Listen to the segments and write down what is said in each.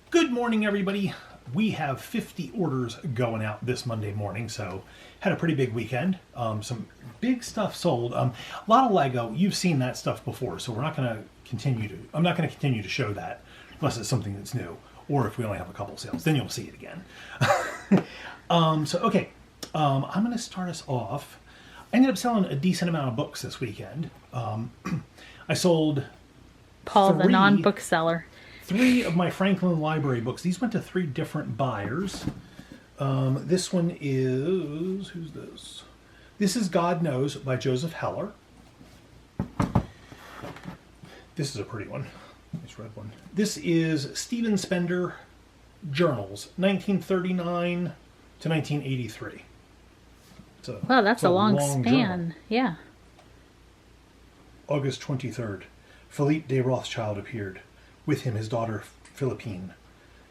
Good morning, everybody. We have 50 orders going out this Monday morning, so had a pretty big weekend. Some big stuff sold. A lot of Lego. You've seen that stuff before, so we're not going to continue to. I'm not going to continue to show that unless it's something that's new, or if we only have a couple sales, then you'll see it again. I'm going to start us off. I ended up selling a decent amount of books this weekend. I sold Paul, the non-bookseller. 3 of my Franklin Library books. These went to 3 different buyers. This one is... Who's this? This is God Knows by Joseph Heller. This is a pretty one. Nice red one. This is Stephen Spender Journals, 1939 to 1983. Wow, that's a long span. Journal. Yeah. August 23rd. Philippe de Rothschild appeared. With him, his daughter, Philippine.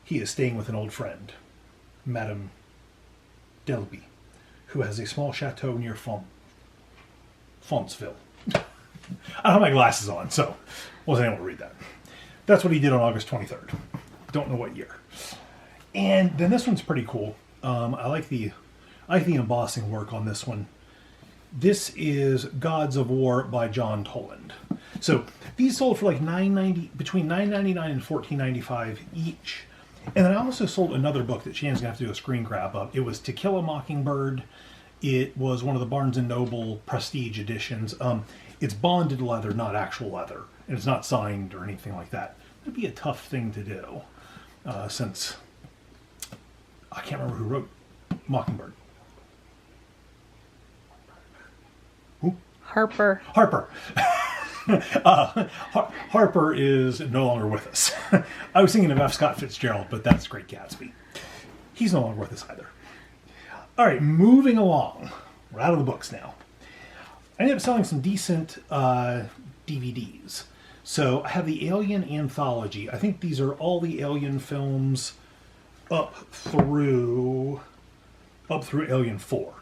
He is staying with an old friend, Madame Delby, who has a small chateau near Fontsville. I don't have my glasses on, so wasn't able to read that. That's what he did on August 23rd. Don't know what year. And then this one's pretty cool. I like the embossing work on this one. This is Gods of War by John Toland. So these sold for like between $9.99 and $14.95 each. And then I also sold another book that Shannon's gonna have to do a screen grab of. It was To Kill a Mockingbird. It was one of the Barnes & Noble Prestige editions. It's bonded leather, not actual leather. And it's not signed or anything like that. It'd be a tough thing to do since I can't remember who wrote Mockingbird. Harper. Harper is no longer with us. I was thinking of F. Scott Fitzgerald, but that's Great Gatsby. He's no longer with us either. All right, moving along. We're out of the books now. I ended up selling some decent DVDs. So I have the Alien Anthology. I think these are all the Alien films up through Alien 4.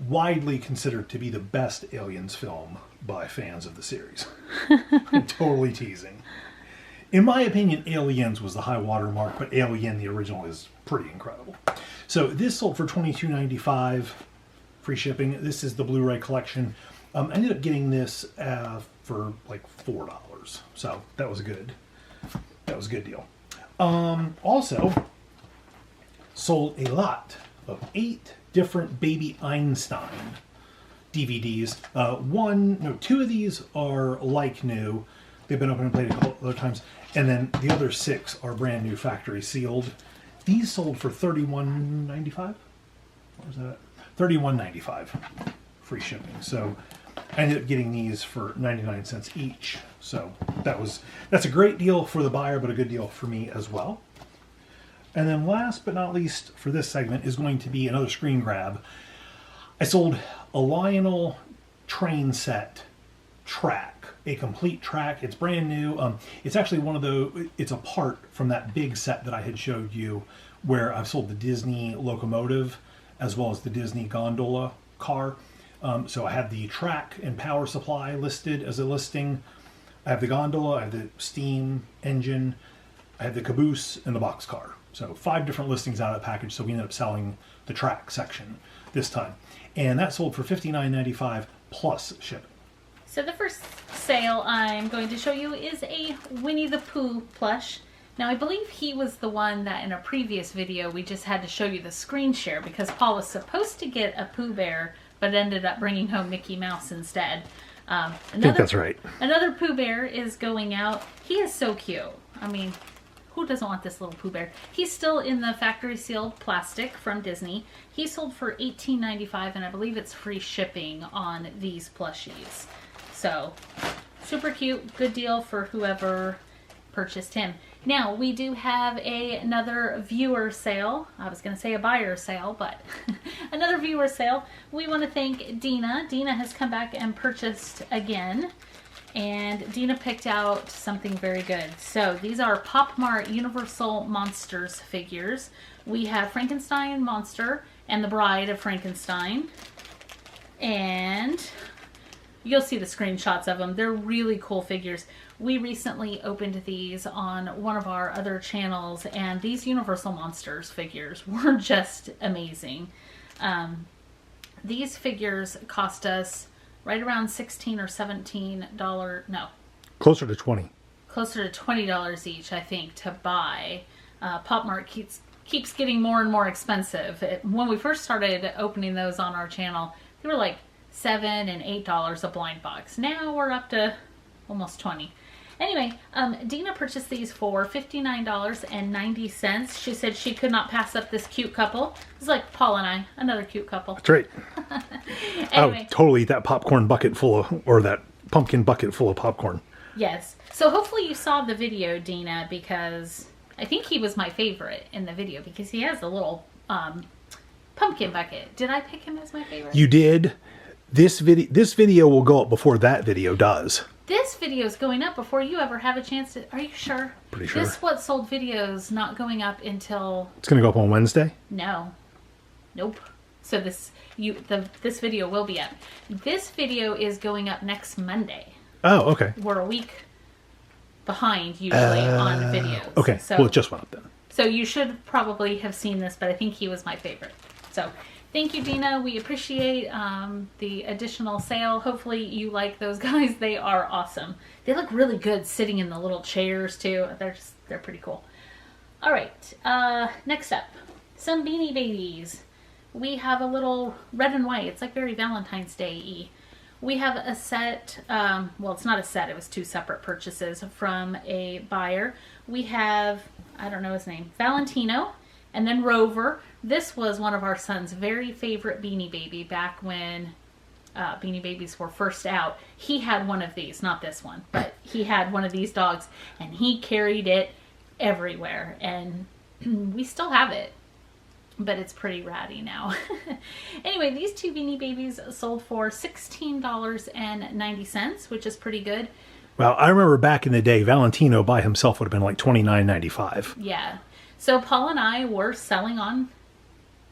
Widely considered to be the best Aliens film by fans of the series. I'm totally teasing. In my opinion, Aliens was the high water mark, but Alien, the original, is pretty incredible. So this sold for $22.95, free shipping. This is the Blu-ray collection. I ended up getting this for like $4, so that was a good deal. Also, sold a lot of 8 different Baby Einstein DVDs. 2 of these are like new. They've been open and played a couple other times. And then the other 6 are brand new factory sealed. These sold for $31.95. What was that? $31.95. Free shipping. So I ended up getting these for 99 cents each. So that's a great deal for the buyer, but a good deal for me as well. And then last but not least for this segment is going to be another screen grab. I sold a Lionel train set track, a complete track. It's brand new. It's actually it's a part from that big set that I had showed you where I've sold the Disney locomotive as well as the Disney gondola car. So I have the track and power supply listed as a listing. I have the gondola, I have the steam engine, I have the caboose, and the boxcar. So 5 different listings out of the package, so we ended up selling the track section this time. And that sold for $59.95 plus shipping. So the first sale I'm going to show you is a Winnie the Pooh plush. Now I believe he was the one that in a previous video we just had to show you the screen share because Paul was supposed to get a Pooh Bear but ended up bringing home Mickey Mouse instead. I think that's right. Another Pooh Bear is going out. He is so cute. I mean, who doesn't want this little Pooh Bear? He's still in the factory sealed plastic from Disney. He sold for $18.95 and I believe it's free shipping on these plushies. So super cute, good deal for whoever purchased him. Now we do have another viewer sale. I was going to say a buyer sale, but another viewer sale. We want to thank Dina. Dina has come back and purchased again. And Dina picked out something very good. So these are Pop Mart Universal Monsters figures. We have Frankenstein Monster and the Bride of Frankenstein. And You'll see the screenshots of them. They're really cool figures. We recently opened these on one of our other channels, and these Universal Monsters figures were just amazing. These figures cost us right around $16 or $17. No, closer to 20. Closer to $20 each, I think, to buy. Pop Mart keeps getting more and more expensive. When we first started opening those on our channel, they were like $7 and $8 a blind box. Now we're up to almost 20. Anyway, Dina purchased these for $59.90. She said she could not pass up this cute couple. It's like Paul and I, another cute couple. That's right. Anyway, I would totally eat that popcorn bucket full of, or that pumpkin bucket full of popcorn. Yes. So hopefully you saw the video, Dina, because I think he was my favorite in the video because he has a little pumpkin bucket. Did I pick him as my favorite? You did. This video will go up before that video does. This video is going up before you ever have a chance to... Are you sure? Pretty sure. This What Sold videos not going up until... It's going to go up on Wednesday? No. Nope. So this video will be up. This video is going up next Monday. Oh, okay. We're a week behind usually on videos. Okay, so, well, it just went up then. So you should probably have seen this, but I think he was my favorite. So thank you, Dina. We appreciate the additional sale. Hopefully you like those guys. They are awesome. They look really good sitting in the little chairs too. They're pretty cool. All right, next up, some Beanie Babies. We have a little red and white. It's like very Valentine's Day-y. We have a set, well, it's not a set, it was two separate purchases from a buyer. We have, I don't know his name, Valentino, and then Rover. This was one of our son's very favorite Beanie Baby back when Beanie Babies were first out. He had one of these, not this one, but he had one of these dogs, and he carried it everywhere, and we still have it. But it's pretty ratty now. Anyway, these two Beanie Babies sold for $16.90, which is pretty good. Well, I remember back in the day, Valentino by himself would have been like $29.95. Yeah. So Paul and I were selling on...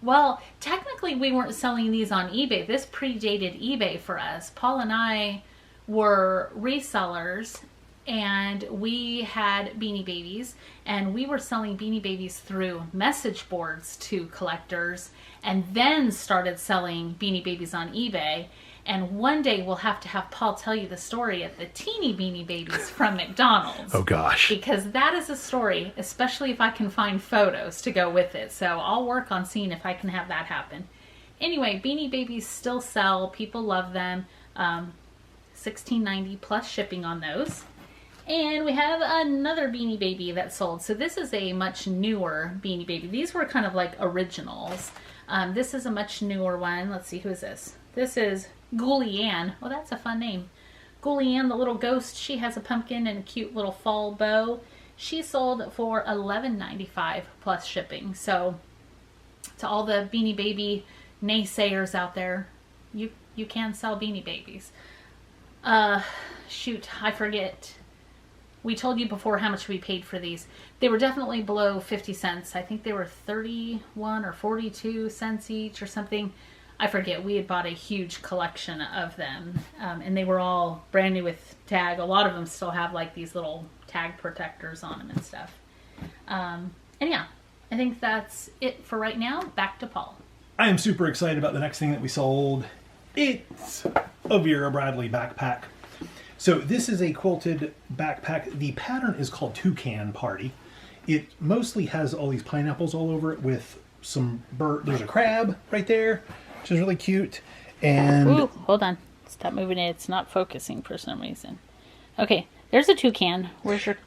Well, technically we weren't selling these on eBay. This predated eBay for us. Paul and I were resellers, and we had Beanie Babies, and we were selling Beanie Babies through message boards to collectors, and then started selling Beanie Babies on eBay. And one day we'll have to have Paul tell you the story of the teeny Beanie Babies from McDonald's. Oh gosh. Because that is a story, especially if I can find photos to go with it. So I'll work on seeing if I can have that happen. Anyway, Beanie Babies still sell. People love them. $16.90 plus shipping on those. And we have another Beanie Baby that sold. So this is a much newer Beanie Baby. These were kind of like originals. This is a much newer one. Let's see, who is this? This is Ghoulie Ann. Oh, that's a fun name. Ghoulie Ann, the little ghost. She has a pumpkin and a cute little fall bow. She sold for $11.95 plus shipping. So to all the Beanie Baby naysayers out there, you can sell Beanie Babies. Shoot, I forget. We told you before how much we paid for these. They were definitely below 50 cents. I think they were 31 or 42 cents each or something. I forget. We had bought a huge collection of them. And they were all brand new with tag. A lot of them still have like these little tag protectors on them and stuff. And yeah, I think that's it for right now. Back to Paul. I am super excited about the next thing that we sold. It's a Vera Bradley backpack. So this is a quilted backpack. The pattern is called Toucan Party. It mostly has all these pineapples all over it with some bird. There's a crab right there, which is really cute. And ooh, hold on. Stop moving it. It's not focusing for some reason. Okay, there's a toucan. Where's your...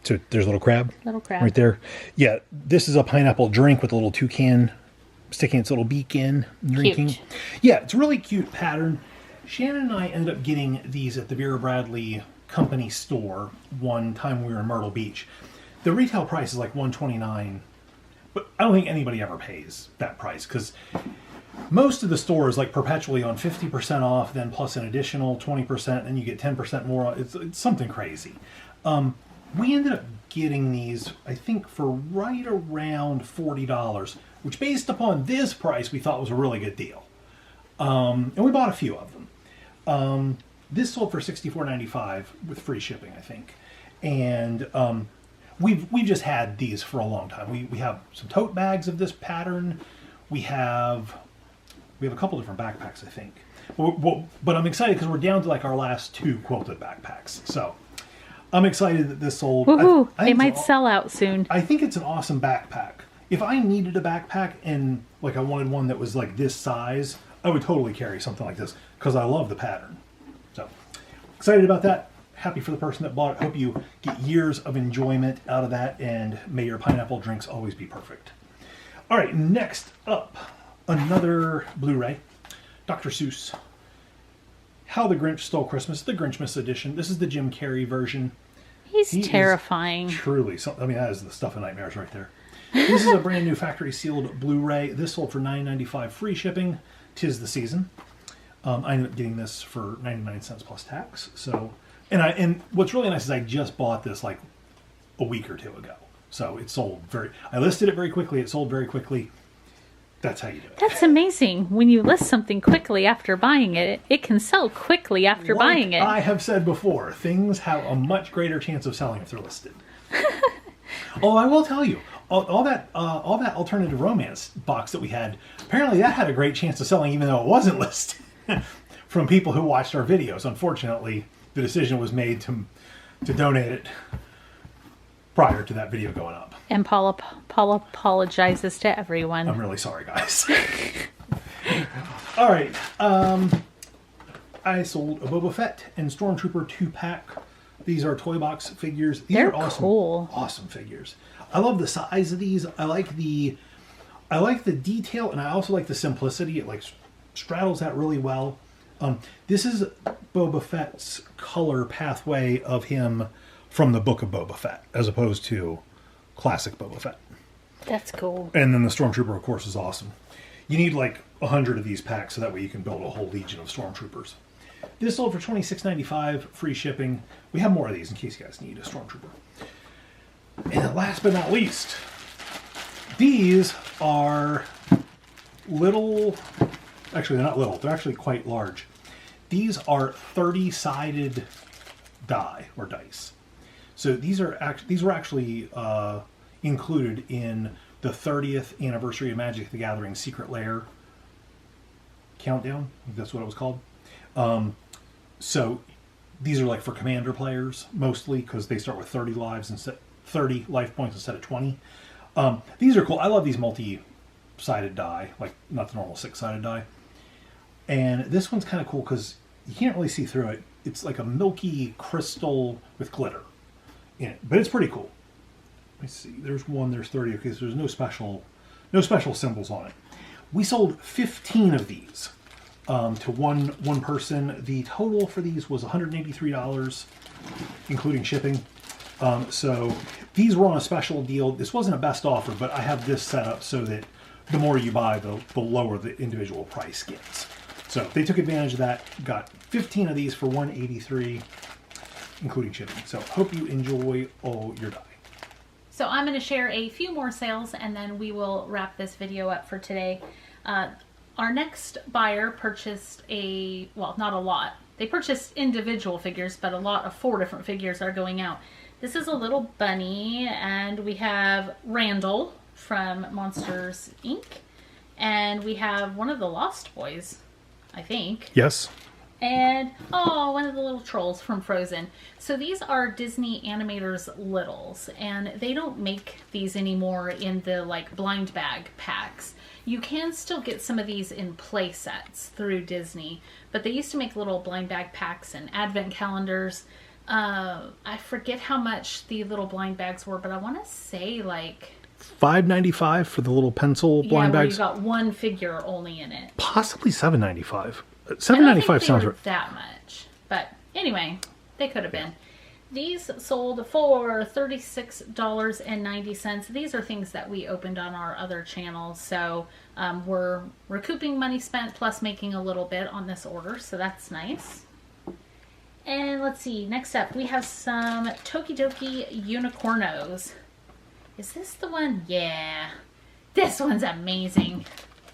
So there's a little crab. Little crab. Right there. Yeah, this is a pineapple drink with a little toucan sticking its little beak in, drinking. Cute. Yeah, it's a really cute pattern. Shannon and I ended up getting these at the Vera Bradley company store one time when we were in Myrtle Beach. The retail price is like $129, but I don't think anybody ever pays that price because most of the store is like perpetually on 50% off, then plus an additional 20%, and you get 10% more. It's something crazy. We ended up getting these, I think, for right around $40, which based upon this price, we thought was a really good deal. And we bought a few of them. This sold for $64.95 with free shipping, I think. And we've just had these for a long time. We have some tote bags of this pattern. We have a couple different backpacks, I think. But I'm excited because we're down to like our last 2 quilted backpacks. So I'm excited that this sold. Woohoo! They might sell out soon. I think it's an awesome backpack. If I needed a backpack and like I wanted one that was like this size, I would totally carry something like this because I love the pattern. So excited about that. Happy for the person that bought it. Hope you get years of enjoyment out of that, and may your pineapple drinks always be perfect. All right, next up, another Blu-ray, Dr. Seuss, How the Grinch Stole Christmas, the Grinchmas edition. This is the Jim Carrey version. He terrifying. Truly, I mean, that is the stuff of nightmares right there. This is a brand new factory sealed Blu-ray. This sold for $9.95 free shipping. 'Tis the season. I ended up getting this for 99 cents plus tax. So, and what's really nice is I just bought this like a week or 2 ago. So it sold I listed it very quickly. It sold very quickly. That's how you do it. That's amazing. When you list something quickly after buying it, it can sell quickly after buying it. I have said before, things have a much greater chance of selling if they're listed. Oh, I will tell you, all that alternative romance box that we had, apparently that had a great chance of selling even though it wasn't listed from people who watched our videos. Unfortunately, the decision was made to donate it prior to that video going up. And Paul apologizes to everyone. I'm really sorry, guys. All right. I sold a Boba Fett and Stormtrooper 2-pack. These are toy box figures. They're awesome, cool. Awesome figures. I love the size of these. I like the detail, and I also like the simplicity. It like straddles that really well. This is Boba Fett's color pathway of him from the Book of Boba Fett, as opposed to classic Boba Fett. That's cool. And then the Stormtrooper, of course, is awesome. You need like 100 of these packs, so that way you can build a whole legion of Stormtroopers. This sold for $26.95, free shipping. We have more of these in case you guys need a Stormtrooper. And last but not least, these are little, actually they're not little, they're actually quite large. These are 30-sided die or dice. So these were actually included in the 30th anniversary of Magic the Gathering Secret Lair countdown. I think that's what it was called. So these are like for commander players mostly because they start with 30 life points instead of 20. These are cool. I love these multi-sided die, like not the normal 6-sided die. And this one's kind of cool because you can't really see through it. It's like a milky crystal with glitter in it, but it's pretty cool. Let me see. There's 1. There's 30. Okay, so there's no special symbols on it. We sold 15 of these to one person. The total for these was $183, including shipping. So these were on a special deal. This wasn't a best offer, but I have this set up so that the more you buy, the lower the individual price gets. So they took advantage of that. Got 15 of these for $183, including shipping. So hope you enjoy all your die. So I'm going to share a few more sales and then we will wrap this video up for today. Our next buyer purchased not a lot. They purchased individual figures, but a lot of 4 different figures are going out. This is a little bunny, and we have Randall from Monsters, Inc. And we have one of the Lost Boys, I think. Yes. And, one of the little trolls from Frozen. So these are Disney Animators Littles, and they don't make these anymore in the, like, blind bag packs. You can still get some of these in play sets through Disney, but they used to make little blind bag packs and advent calendars. I forget how much the little blind bags were, but I want to say, like... $5.95 for the little pencil blind bags? Yeah, where you got one figure only in it. Possibly $7.95. $7.95 sounds right. That much, but anyway, they could have been. These sold for $36.90. These are things that we opened on our other channels, so we're recouping money spent plus making a little bit on this order, so that's nice. And let's see, next up we have some Tokidoki Unicornos. Is this the one? Yeah. This one's amazing.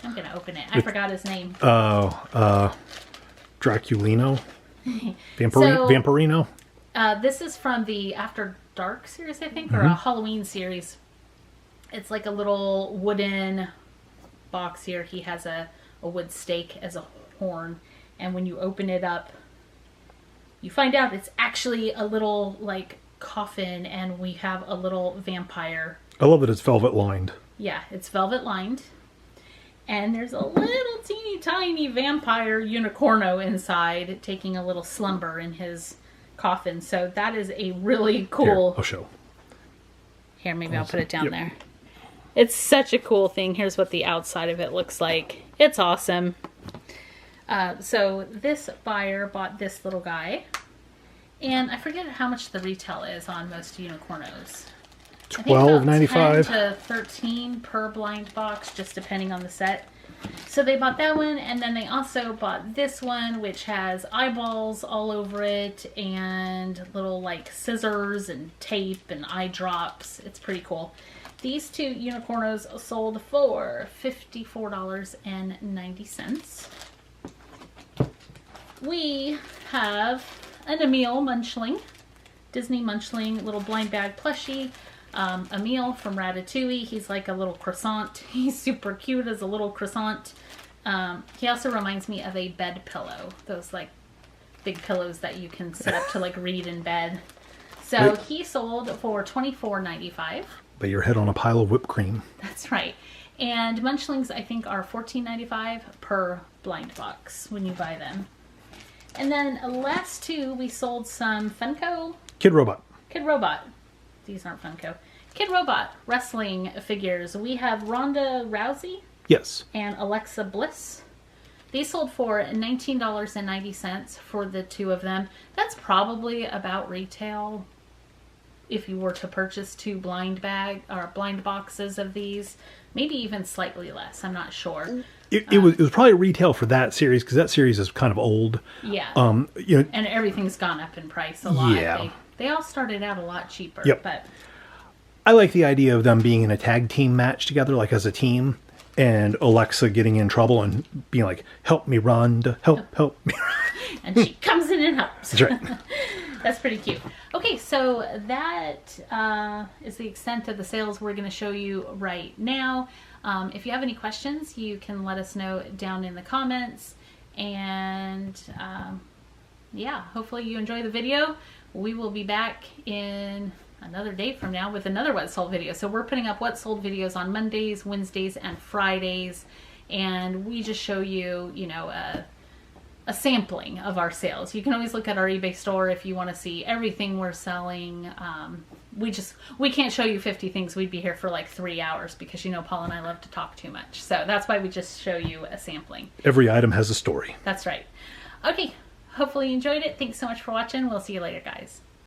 I'm going to open it. I forgot his name. Draculino? Vampirino? This is from the After Dark series, I think, or a Halloween series. It's like a little wooden box here. He has a wood stake as a horn. And when you open it up, you find out it's actually a little, like, coffin, and we have a little vampire. I love that it's velvet lined. Yeah, it's velvet lined. And there's a little teeny tiny vampire unicorno inside taking a little slumber in his coffin. So that is a really cool... Here, I'll show. Here, maybe I'll put it down there. It's such a cool thing. Here's what the outside of it looks like. It's awesome. So this buyer bought this little guy. And I forget how much the retail is on most unicornos. $12.95 to $13 per blind box, just depending on the set. So they bought that one, and then they also bought this one, which has eyeballs all over it, and little like scissors and tape and eye drops. It's pretty cool. These two unicornos sold for $54.90. We have an Emil Munchling, Disney Munchling, little blind bag plushie. Emil from Ratatouille. He's like a little croissant. He's super cute as a little croissant. He also reminds me of a bed pillow. Those like big pillows that you can sit up to like read in bed. So he sold for $24.95. But your head on a pile of whipped cream. That's right. And Munchlings, I think, are $14.95 per blind box when you buy them. And then last two, we sold some Funko. Kid Robot. Kid Robot. These aren't Funko. Kid Robot wrestling figures. We have Ronda Rousey. Yes. And Alexa Bliss. These sold for $19.90 for the two of them. That's probably about retail if you were to purchase two blind boxes of these. Maybe even slightly less. I'm not sure. It was probably retail for that series because that series is kind of old. Yeah. You know, and everything's gone up in price a lot. Yeah. They all started out a lot cheaper. Yep. But I like the idea of them being in a tag team match together, like as a team, and Alexa getting in trouble and being like, "Help me, Rhonda! Help me!" And she comes in and helps. That's right. That's pretty cute. Okay, so that is the extent of the sales we're going to show you right now. If you have any questions, you can let us know down in the comments. And yeah, hopefully you enjoy the video. We will be back in another day from now with another What Sold video. So we're putting up What Sold videos on Mondays, Wednesdays, and Fridays. And we just show you, you know, a sampling of our sales. You can always look at our eBay store if you want to see everything we're selling. We can't show you 50 things. We'd be here for like 3 hours because, you know, Paul and I love to talk too much. So that's why we just show you a sampling. Every item has a story. That's right. Okay. Hopefully you enjoyed it. Thanks so much for watching. We'll see you later, guys.